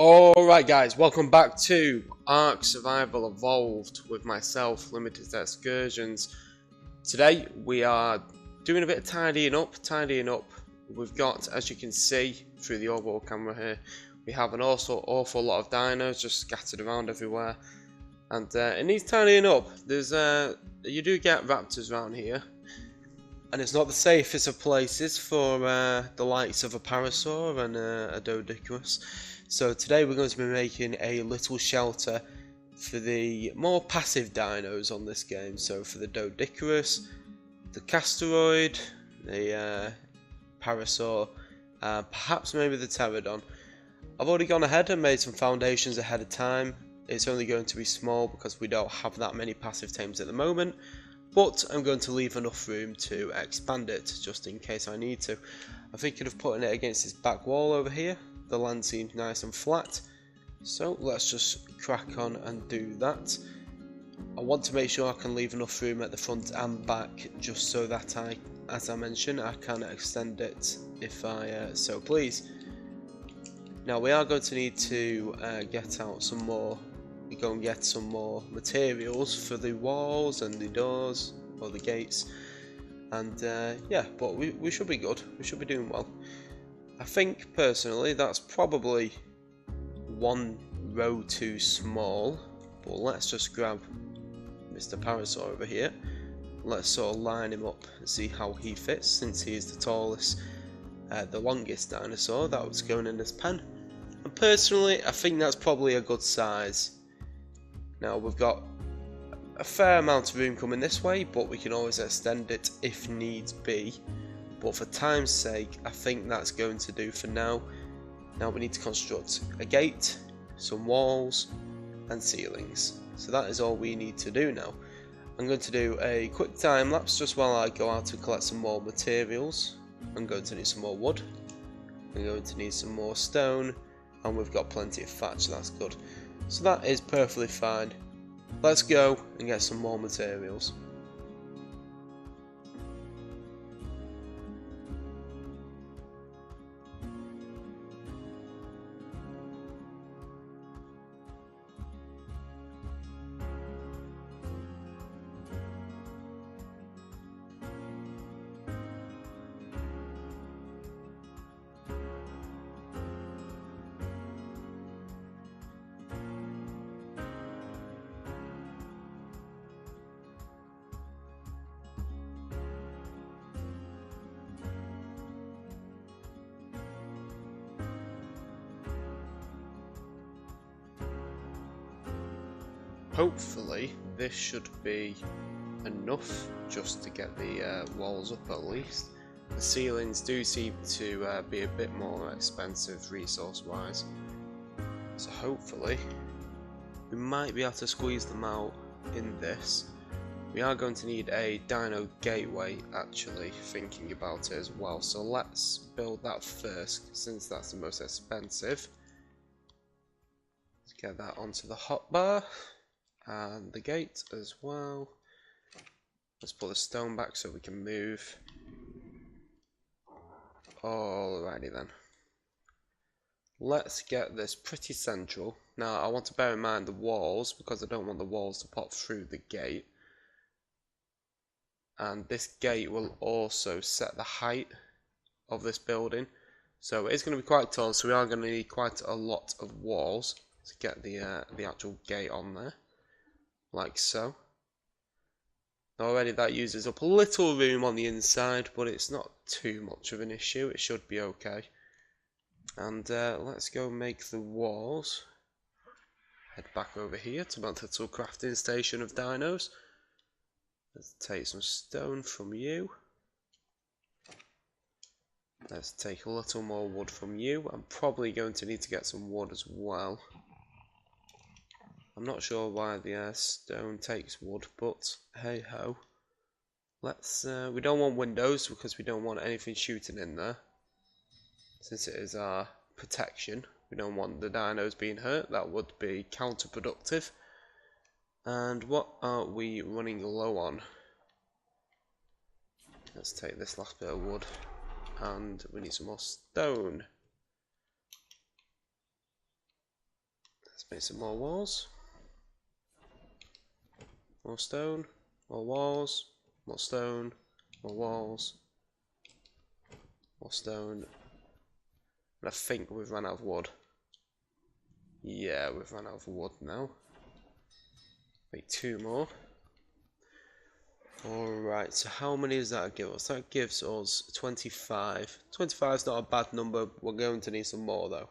Alright guys, welcome back to Ark Survival Evolved with myself, Limited Excursions. Today we are doing a bit of tidying up. We've got, as you can see through the overall camera here, we have an awful lot of dinos just scattered around everywhere. And it needs tidying up. You do get raptors around here. And it's not the safest of places for the likes of a parasaur and a Doedicurus. So today we're going to be making a little shelter for the more passive dinos on this game. So for the Doedicurus, the Casteroid, the parasaur, perhaps maybe the pterodon. I've already gone ahead and made some foundations ahead of time. It's only going to be small because we don't have that many passive tames at the moment. But I'm going to leave enough room to expand it, just in case I need to. I'm thinking of putting it against this back wall over here. The land seems nice and flat, so let's just crack on and do that. I want to make sure I can leave enough room at the front and back, just so that as I mentioned, I can extend it if I so please. Now we are going to need to get out some more. Go and get some more materials for the walls and the doors or the gates, and yeah, but we should be good. We should be doing well. I think personally that's probably one row too small, but let's just grab Mr. Parasaur over here. Let's sort of line him up and see how he fits, since he is the tallest, the longest dinosaur that was going in this pen. And personally I think that's probably a good size. Now we've got a fair amount of room coming this way, but we can always extend it if needs be. But for time's sake, I think that's going to do for now. Now we need to construct a gate, some walls and ceilings. So that is all we need to do now. I'm going to do a quick time lapse just while I go out to collect some more materials. I'm going to need some more wood. I'm going to need some more stone, and we've got plenty of thatch, so that's good. So that is perfectly fine. Let's go and get some more materials. Hopefully this should be enough just to get the walls up at least. The ceilings do seem to be a bit more expensive resource wise, so hopefully we might be able to squeeze them out in this. We are going to need a dino gateway, actually, thinking about it as well, so let's build that first since that's the most expensive. Let's get that onto the hotbar. And the gate as well. Let's put the stone back so we can move. Alrighty then. Let's get this pretty central. Now I want to bear in mind the walls, because I don't want the walls to pop through the gate. And this gate will also set the height of this building. So it's going to be quite tall, so we are going to need quite a lot of walls to get the actual gate on there. Like so. Already that uses up a little room on the inside, but it's not too much of an issue. It should be okay. And let's go make the walls. Head back over here to my little crafting station of dinos. Let's take some stone from you. Let's take a little more wood from you. I'm probably going to need to get some wood as well. I'm not sure why the stone takes wood, but hey ho. Let's we don't want windows because we don't want anything shooting in there. Since it is our protection, we don't want the dinos being hurt. That would be counterproductive. And what are we running low on? Let's take this last bit of wood, and we need some more stone. Let's make some more walls. More stone, more walls, more stone, more walls, more stone. And I think we've run out of wood. Yeah, we've run out of wood now. Make 2 more. Alright, so how many does that give us? That gives us 25. 25 is not a bad number. We're going to need some more though.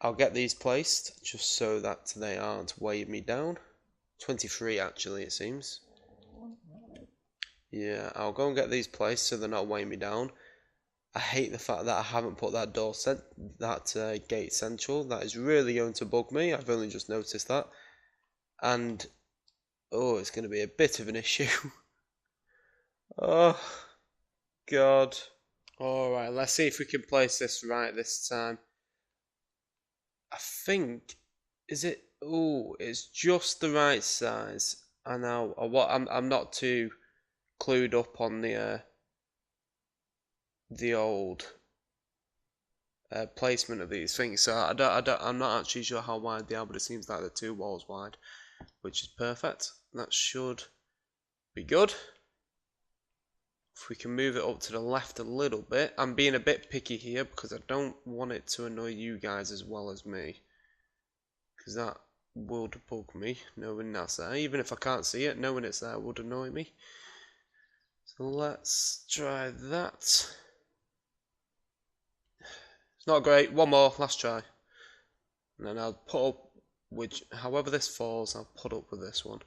I'll get these placed just so that they aren't weighing me down. 23 actually, it seems. Yeah, I'll go and get these placed so they're not weighing me down. I hate the fact that I haven't put that gate central. That is really going to bug me. I've only just noticed that. And oh, it's going to be a bit of an issue. Oh god. Alright, let's see if we can place this right this time. I think, is it? Oh, it's just the right size. I know. I'm not too clued up on the old placement of these things, so I'm not actually sure how wide they are, but it seems like they're 2 walls wide, which is perfect. That should be good. If we can move it up to the left a little bit. I'm being a bit picky here because I don't want it to annoy you guys as well as me, because that would bug me, knowing that's there. Even if I can't see it, knowing it's there would annoy me. So let's try that. It's not great. One more, last try. And then I'll put up with, however this falls, I'll put up with this one.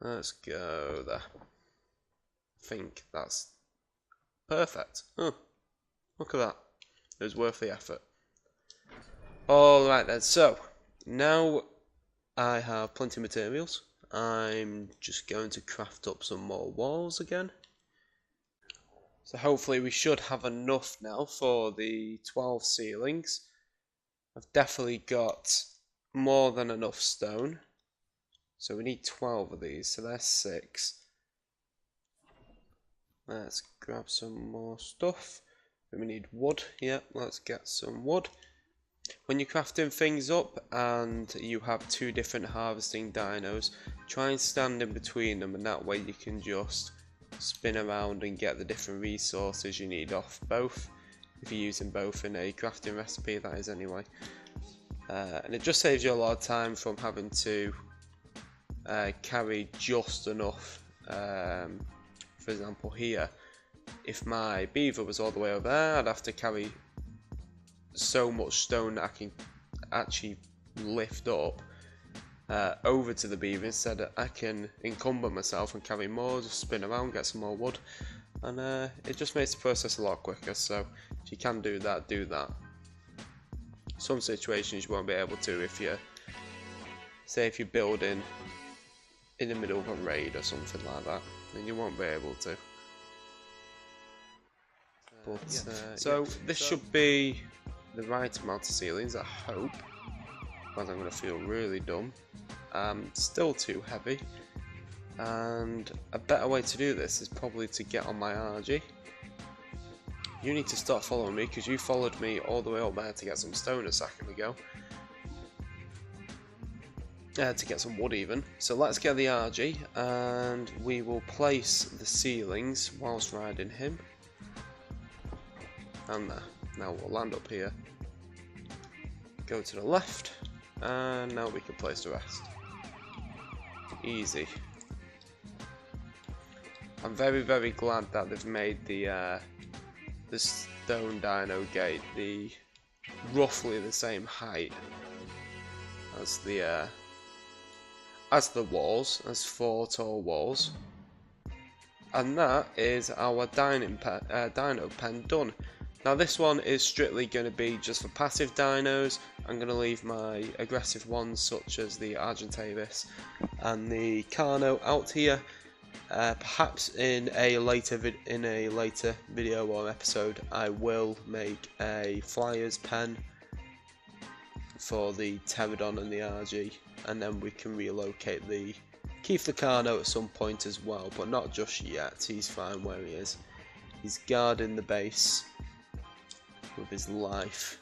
Let's go there. I think that's perfect. Oh, look at that. It was worth the effort. Alright then, so now I have plenty of materials. I'm just going to craft up some more walls again. So hopefully we should have enough now for the 12 ceilings. I've definitely got more than enough stone. So we need 12 of these, so there's 6. Let's grab some more stuff. We need wood. Yeah, let's get some wood. When you're crafting things up and you have 2 different harvesting dinos, try and stand in between them, and that way you can just spin around and get the different resources you need off both, if you're using both in a crafting recipe, that is anyway. And it just saves you a lot of time from having to carry just enough. For example here, if my beaver was all the way over there, I'd have to carry so much stone that I can actually lift up over to the beaver. Instead I can encumber myself and carry more, just spin around, get some more wood, and it just makes the process a lot quicker. So if you can do that, do that. Some situations you won't be able to if you say if you're building in the middle of a raid or something like that, then you won't be able to. But so this should be the right amount of ceilings, I hope. Otherwise I'm going to feel really dumb. Still too heavy, and a better way to do this is probably to get on my RG. You need to start following me, because you followed me all the way up there to get some stone a second ago. To get some wood even. So let's get the RG and we will place the ceilings whilst riding him. And there. Now we'll land up here. Go to the left, and now we can place the rest. Easy. I'm very, very glad that they've made the stone dino gate roughly the same height as the walls, as 4 tall walls. And that is our dino pen done. Now this one is strictly going to be just for passive dinos. I'm going to leave my aggressive ones such as the Argentavis and the Carno out here. Perhaps in a later video or episode I will make a flyer's pen for the Pterodon and the RG, and then we can relocate keep the Carno at some point as well, but not just yet. He's fine where he is. He's guarding the base with his life.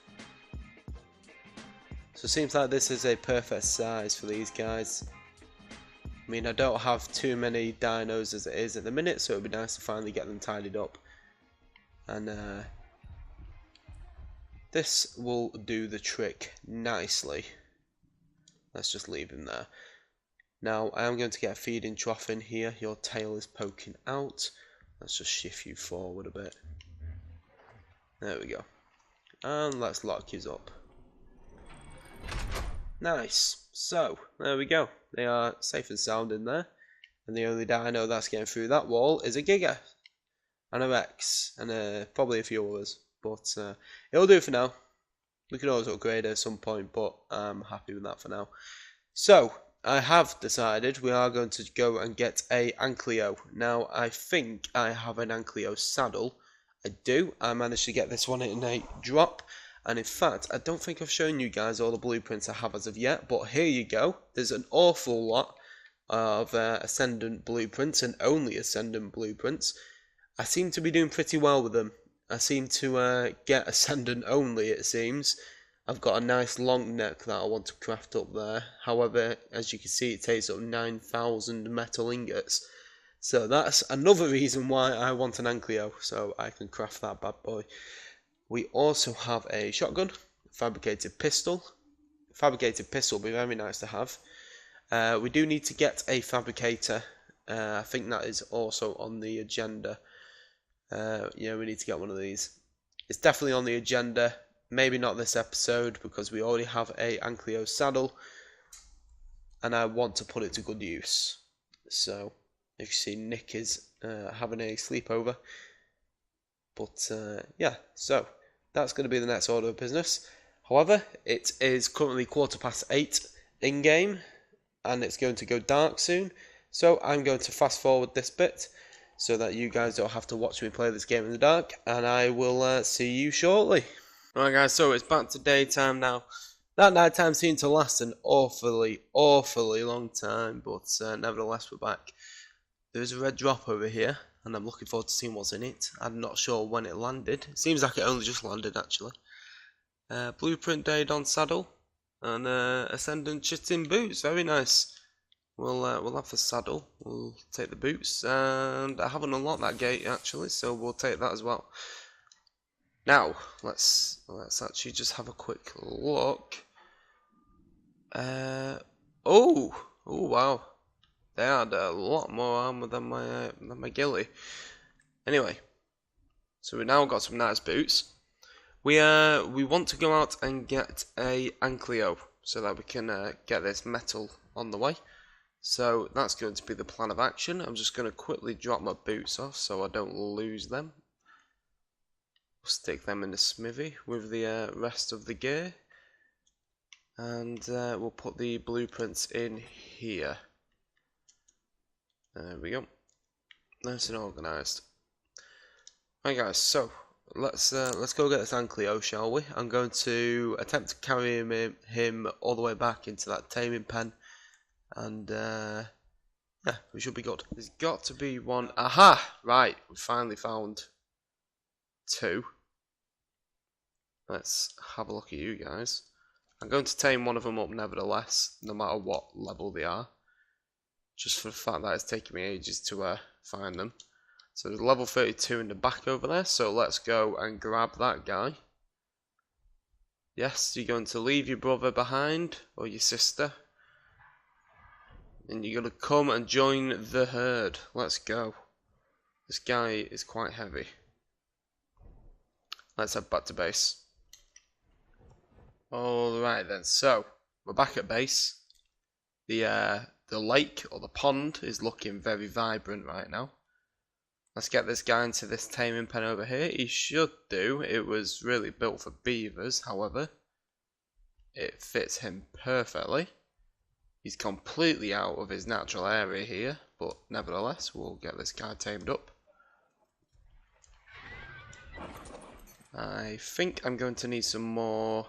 So it seems like this is a perfect size for these guys. I mean, I don't have too many dinos as it is at the minute, so it would be nice to finally get them tidied up. And this will do the trick nicely. Let's just leave him there. Now, I am going to get a feeding trough in here. Your tail is poking out. Let's just shift you forward a bit. There we go. And let's lock you up. Nice. So, there we go. They are safe and sound in there. And the only dino that's getting through that wall is a Giga. And a Rex. And probably a few others. But it'll do for now. We can always upgrade at some point, but I'm happy with that for now. So, I have decided we are going to go and get a ankylo. Now, I think I have an ankylo saddle. I do. I managed to get this one in a drop. And in fact, I don't think I've shown you guys all the blueprints I have as of yet. But here you go. There's an awful lot of Ascendant blueprints and only Ascendant blueprints. I seem to be doing pretty well with them. I seem to get Ascendant only, it seems. I've got a nice long neck that I want to craft up there. However, as you can see, it takes up 9,000 metal ingots. So that's another reason why I want an ankylo, so I can craft that bad boy. We also have a shotgun, fabricated pistol. Fabricated pistol would be very nice to have. We do need to get a fabricator. I think that is also on the agenda. Yeah, we need to get one of these. It's definitely on the agenda. Maybe not this episode because we already have a ankylo saddle. And I want to put it to good use. So, you can see Nick is having a sleepover. But yeah, so that's going to be the next order of business. However, it is currently 8:15 in game, and it's going to go dark soon. So I'm going to fast forward this bit so that you guys don't have to watch me play this game in the dark, and I will see you shortly. Right guys, so it's back to daytime now. That nighttime seemed to last an awfully long time, but nevertheless we're back. There's a red drop over here, and I'm looking forward to seeing what's in it. I'm not sure when it landed. It seems like it only just landed actually. Blueprint Daedon saddle and Ascendant Chitin boots. Very nice. We'll have the saddle. We'll take the boots, and I haven't unlocked that gate actually, so we'll take that as well. Now let's actually just have a quick look. Oh wow. They had a lot more armor than my ghillie. Anyway, so we now got some nice boots. We want to go out and get a ankylo so that we can get this metal on the way. So that's going to be the plan of action. I'm just going to quickly drop my boots off so I don't lose them. Stick them in the smithy with the rest of the gear, and we'll put the blueprints in here. There we go. Nice and organised. Right guys, so let's go get this ankylo, shall we? I'm going to attempt to carry him all the way back into that taming pen, and yeah, we should be good. There's got to be one. Aha! Right, we finally found two. Let's have a look at you guys. I'm going to tame one of them up nevertheless, no matter what level they are. Just for the fact that it's taking me ages to find them. So there's level 32 in the back over there, so let's go and grab that guy. Yes, you're going to leave your brother behind, or your sister. And you're going to come and join the herd. Let's go. This guy is quite heavy. Let's head back to base. Alright then, so we're back at base. The lake or the pond is looking very vibrant right now. Let's get this guy into this taming pen over here. He should do. It was really built for beavers, however, it fits him perfectly. He's completely out of his natural area here, but nevertheless, we'll get this guy tamed up. I think I'm going to need some more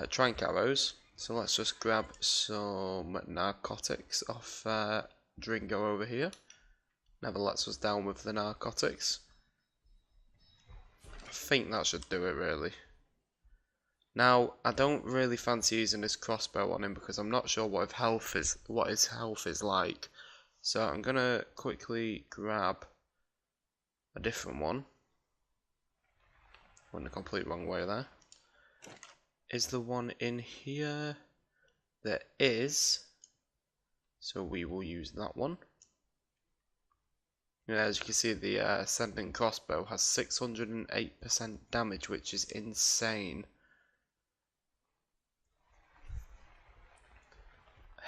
trank arrows. So let's just grab some narcotics off Dringo over here. Never lets us down with the narcotics. I think that should do it really. Now, I don't really fancy using this crossbow on him because I'm not sure what his health is like. So I'm gonna quickly grab a different one. Went the complete wrong way there. Is the one in here? There is. So we will use that one. As you can see, the ascending crossbow has 608% damage, which is insane.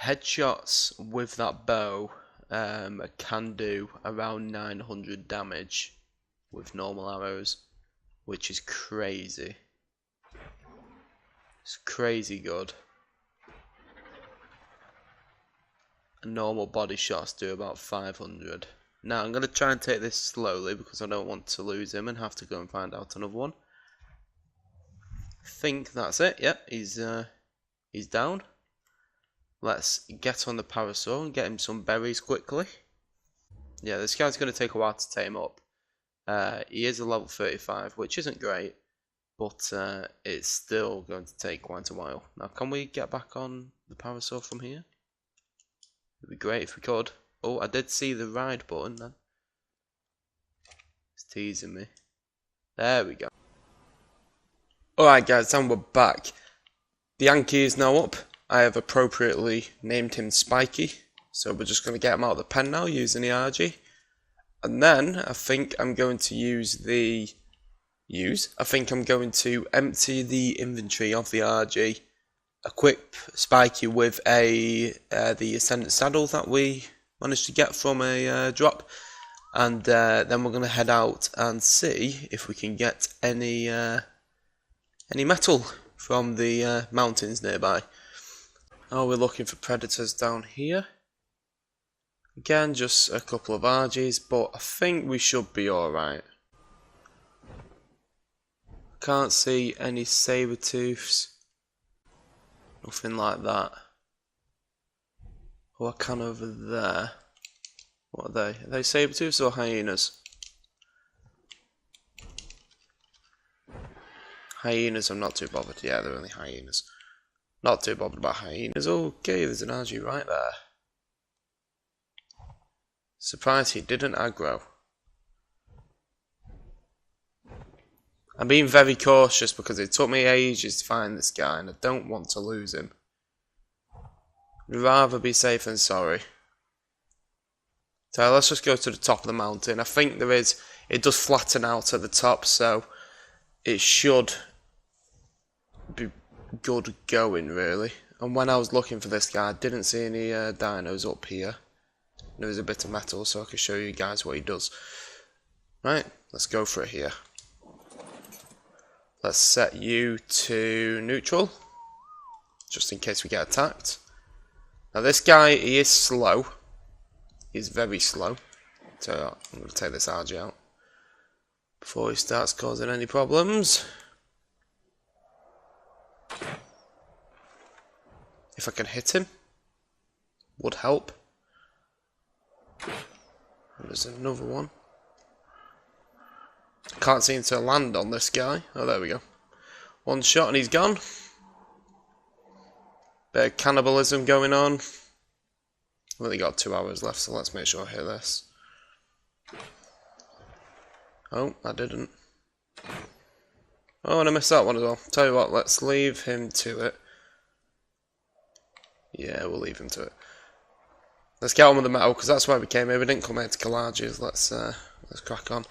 Headshots with that bow can do around 900 damage with normal arrows, which is crazy. It's crazy good. And normal body shots do about 500. Now I'm going to try and take this slowly because I don't want to lose him and have to go and find out another one. I think that's it. Yep, he's down. Let's get on the parasaur and get him some berries quickly. Yeah, this guy's going to take a while to tame up. He is a level 35, which isn't great, but it's still going to take quite a while. Now, can we get back on the parasaur from here? It'd be great if we could. Oh, I did see the ride button then. It's teasing me. There we go. Alright guys, and we're back. The Anky is now up. I have appropriately named him Spiky. So we're just going to get him out of the pen now using the RG. And then I think I'm going to I'm going to empty the inventory of the RG. Equip Spiky with the Ascendant Saddle that we managed to get from a drop, and then we're going to head out and see if we can get any metal from the mountains nearby. Oh, we're looking for predators down here. Again, just a couple of RGs, but I think we should be alright. Can't see any saber-tooths. Nothing like that. Oh, I can over there. What are they? Are they saber-tooths or hyenas? Hyenas, I'm not too bothered. Yeah, they're only hyenas. Not too bothered about hyenas. Okay, there's an RG right there. Surprised he didn't aggro. I'm being very cautious because it took me ages to find this guy and I don't want to lose him. I'd rather be safe than sorry. So let's just go to the top of the mountain. I think it does flatten out at the top, so it should be good going really. And when I was looking for this guy, I didn't see any dinos up here. There is a bit of metal, so I can show you guys what he does. Right, let's go for it here. Let's set you to neutral, just in case we get attacked. Now this guy, he is slow. He's very slow. So I'm going to take this RG out before he starts causing any problems. If I can hit him, would help. There's another one. Can't seem to land on this guy. Oh, there we go. One shot and he's gone. Bit of cannibalism going on. We've only got 2 hours left, so let's make sure I hit this. Oh, I didn't. Oh, and I missed that one as well. Tell you what, let's leave him to it. Yeah, we'll leave him to it. Let's get on with the metal, because that's why we came here. We didn't come here to kill RGs. Let's crack on.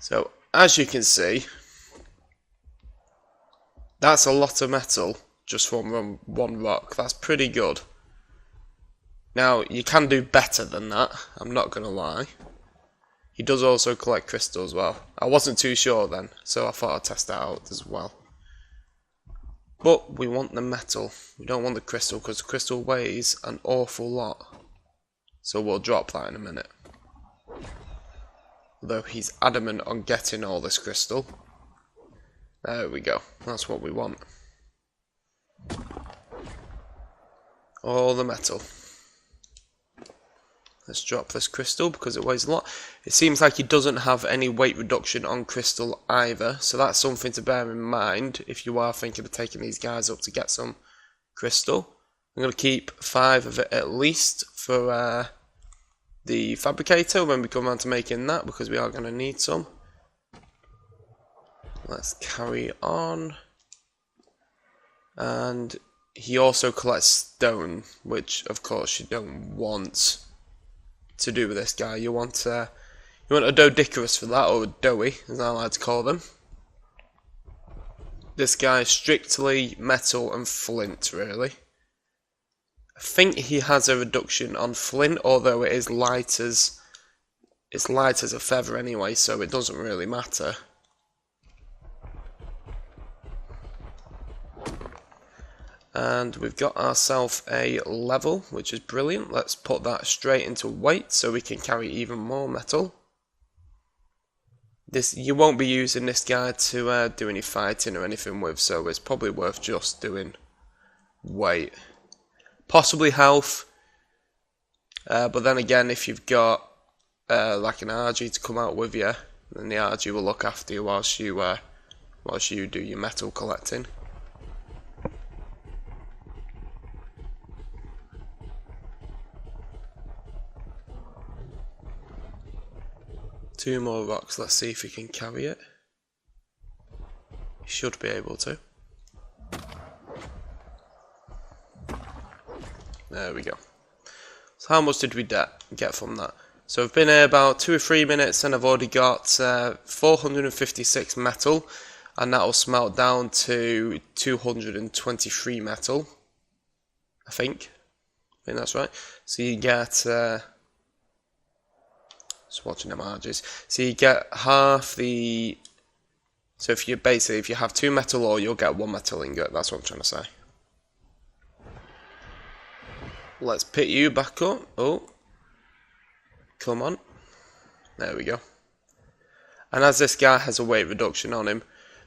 So, as you can see, that's a lot of metal just from one rock. That's pretty good. Now, you can do better than that, I'm not going to lie. He does also collect crystal as well. I wasn't too sure then, so I thought I'd test that out as well. But we want the metal. We don't want the crystal, because the crystal weighs an awful lot. So we'll drop that in a minute. Although he's adamant on getting all this crystal. There we go. That's what we want. All the metal. Let's drop this crystal because it weighs a lot. It seems like he doesn't have any weight reduction on crystal either, so that's something to bear in mind if you are thinking of taking these guys up to get some crystal. I'm going to keep 5 of it at least for the fabricator when we come around to making that, because we are going to need some. Let's carry on. And he also collects stone, which of course you don't want to do with this guy. You want a Dodicarus for that, or a Doey, as I like to call them. This guy is strictly metal and flint, really. I think he has a reduction on flint, although it is light as a feather anyway, so it doesn't really matter. And we've got ourselves a level, which is brilliant. Let's put that straight into weight so we can carry even more metal. You won't be using this guy to do any fighting or anything with, so it's probably worth just doing weight. Possibly health, but then again, if you've got like an RG to come out with you, then the RG will look after you whilst you do your metal collecting. Two more rocks, let's see if he can carry it. He should be able to. There we go. So how much did we get from that? So I've been here about 2 or 3 minutes and I've already got 456 metal, and that'll smelt down to 223 metal. I think that's right. So you get just watching them arches. So you get half the. So if you have 2 metal ore, you'll get 1 metal ingot. That's what I'm trying to say. Let's pick you back up. Oh, come on. There we go. And as this guy has a weight reduction on him,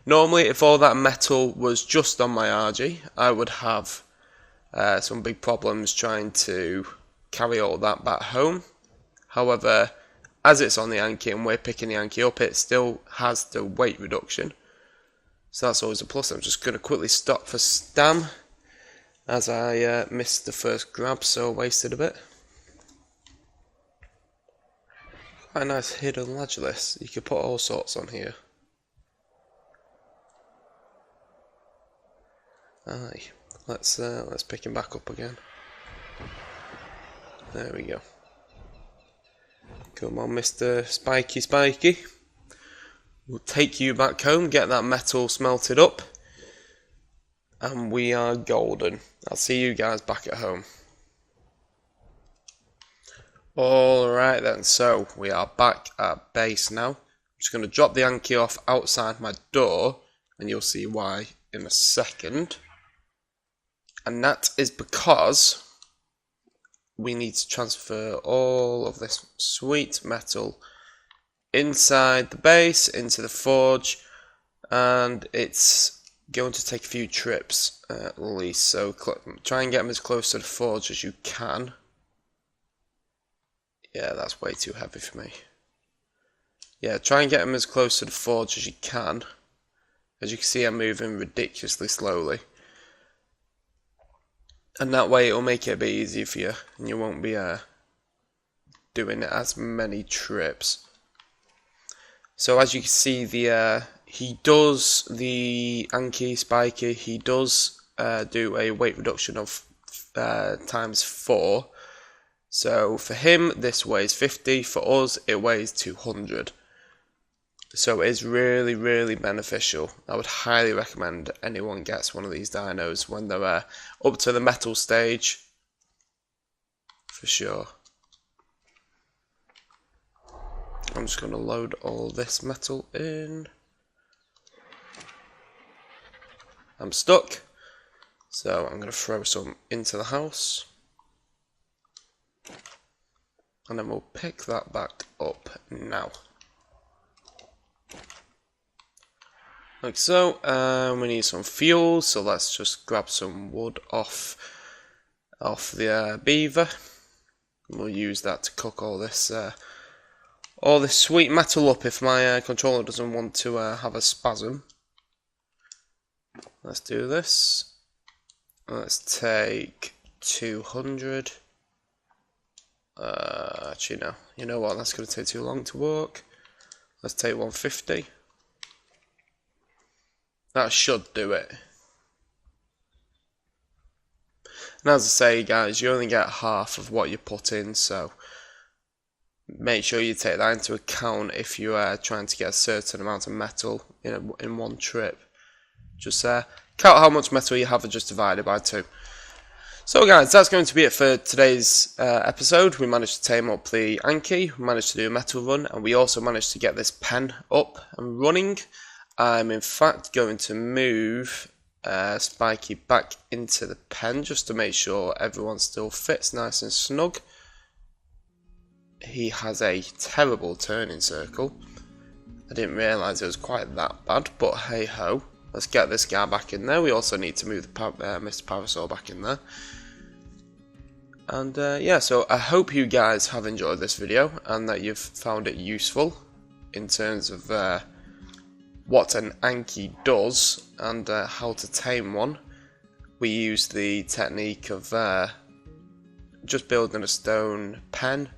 normally if all that metal was just on my RG, I would have some big problems trying to carry all that back home. However, as it's on the Anky and we're picking the Anky up, it still has the weight reduction. So that's always a plus. I'm just going to quickly stop for stam, as I missed the first grab, so wasted a bit. Quite a nice hidden ledge this. You could put all sorts on here. Aye. Let's pick him back up again. There we go. Come on, Mr. Spiky. We'll take you back home, get that metal smelted up, and we are golden. I'll see you guys back at home. Alright then, so we are back at base now. I'm just going to drop the Anky off outside my door, and you'll see why in a second. And that is because we need to transfer all of this sweet metal inside the base, into the forge, and it's going to take a few trips at least, so try and get them as close to the forge as you can. Yeah, that's way too heavy for me. Yeah, try and get them as close to the forge as you can. As you can see, I'm moving ridiculously slowly. And that way it'll make it a bit easier for you, and you won't be doing as many trips. So as you can see, the Anky Spiky, he does do a weight reduction of times 4. So for him, this weighs 50. For us, it weighs 200. So it is really, really beneficial. I would highly recommend anyone gets one of these dinos when they're up to the metal stage, for sure. I'm just going to load all this metal in. I'm stuck, so I'm going to throw some into the house, and then we'll pick that back up now. Like so. We need some fuel, so let's just grab some wood off the beaver. We'll use that to cook all this sweet metal up if my controller doesn't want to have a spasm. Let's do this. Let's take 200. Actually, no. You know what? That's going to take too long to work. Let's take 150. That should do it. And as I say, guys, you only get half of what you put in, so make sure you take that into account if you are trying to get a certain amount of metal in one trip. Just count how much metal you have and just divide it by 2. So guys, that's going to be it for today's episode. We managed to tame up the Anky, we managed to do a metal run, and we also managed to get this pen up and running. I'm in fact going to move Spiky back into the pen just to make sure everyone still fits nice and snug. He has a terrible turning circle. I didn't realise it was quite that bad, but hey ho. Let's get this guy back in there. We also need to move the Mr. Parasaur back in there. And yeah, so I hope you guys have enjoyed this video and that you've found it useful in terms of what an Anky does and how to tame one. We use the technique of just building a stone pen,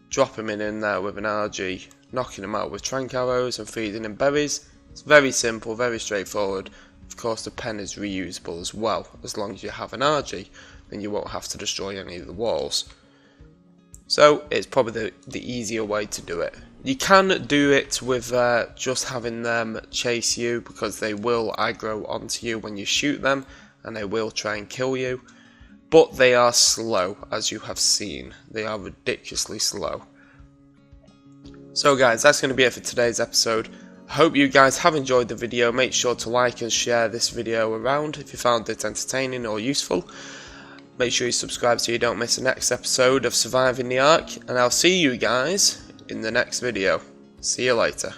drop him in there with an RG, knocking him out with trank arrows and feeding him berries. It's very simple, very straightforward. Of course the pen is reusable as well. As long as you have an RG, then you won't have to destroy any of the walls. So it's probably the easier way to do it. You can do it with just having them chase you, because they will aggro onto you when you shoot them and they will try and kill you. But they are slow, as you have seen. They are ridiculously slow. So guys, that's going to be it for today's episode. I hope you guys have enjoyed the video. Make sure to like and share this video around if you found it entertaining or useful. Make sure you subscribe so you don't miss the next episode of Surviving the Ark, and I'll see you guys in the next video. See you later.